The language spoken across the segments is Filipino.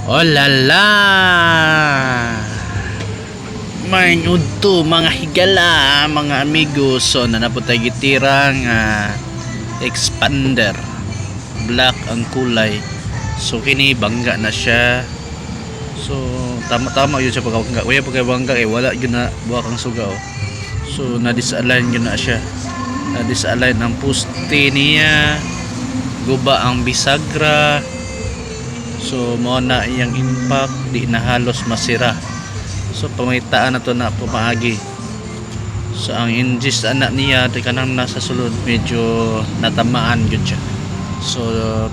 Oh la la! May udto mga higala, mga amigos. So nanaputay gitirang expander. Black ang kulay. So kini bangga na siya. So tama-tama yun siya pagkabangga. Kuya pagkabangga wala yun na buwak ang suga. So na-disalign yun na siya. Na-disalign ang poste niya. Guba ang bisagra. So mo na iyang impact, di na halos masira. So pamitaan na to na pumaagi. So ang engines anak niya di kanang nasa sulod medyo natamaan gyud siya. So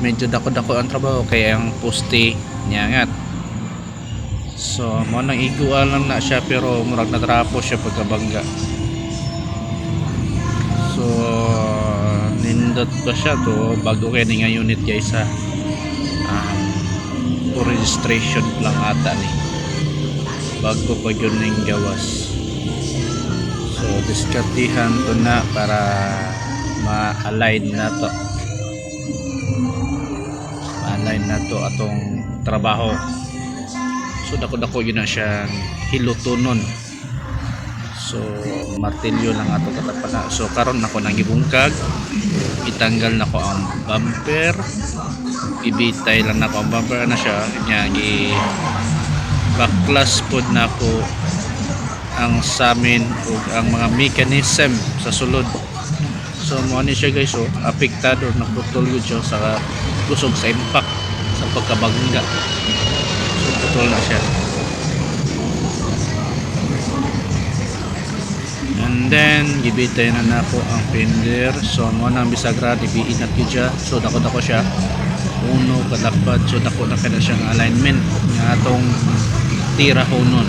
medyo dako-dako ang trabaho kaya ang poste niya ngat. So mo nang igual lang na siya pero murag natrapo siya pagkabangga. So nindot pa siya to bago kay nga unit guys ha. Registration lang ata ni bago pa yun ng gawas. So diskartihan to na para ma-align na to, ma-align na to atong trabaho. So dako-dako yun na siya hilutonon. So martilyo lang ato katapan na. So karon nako nang gibungkag, itanggal nako ang bumper, ibitay lang nako ang bumper na siya nya gi backclass pod nako ang samin ug ang mga mechanism sa sulod. So mo ni siya guys, so apektado naputol gyud siya sa kusog sa impact sa pagkabangga. So putol na siya. And then gibitay na nako ang fender. So mo nang bisagra dibiin na gyud siya. So dako-dako siya uno kadakpat. So dako na kada siyang alignment nga atong tira honon.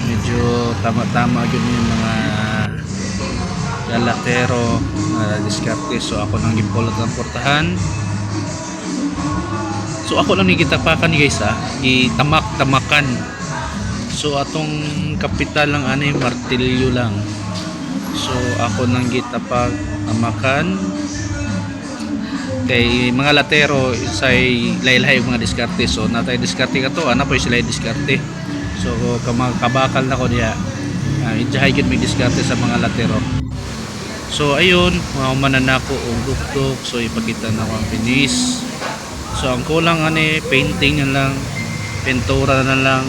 Medyo tama-tama gyud yung mga galatero na diskarte. So ako nang gipulot ang portahan. So ako lang ni gitapakan ni guys gitamak-tamakan. So atong kapital lang ani martilyo lang. So ako nang gitapag amakan kay mga latero say laylay mga diskarte. So natay diskarte ka to ana po sila diskarte. So kabakal na ko diya ijahay gyud may diskarte sa mga latero. So ayun mahumanan nako og dukdok. So ipakita na ko ang finish. So ang kulang ani painting na lang, pintura na lang.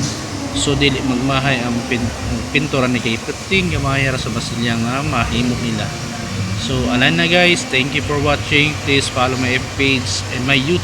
So dili magmahay ang pintura ni kay puting gamay ra sa basilya nga mahimo nila. So alan na guys, thank you for watching. Please follow my page and my YouTube.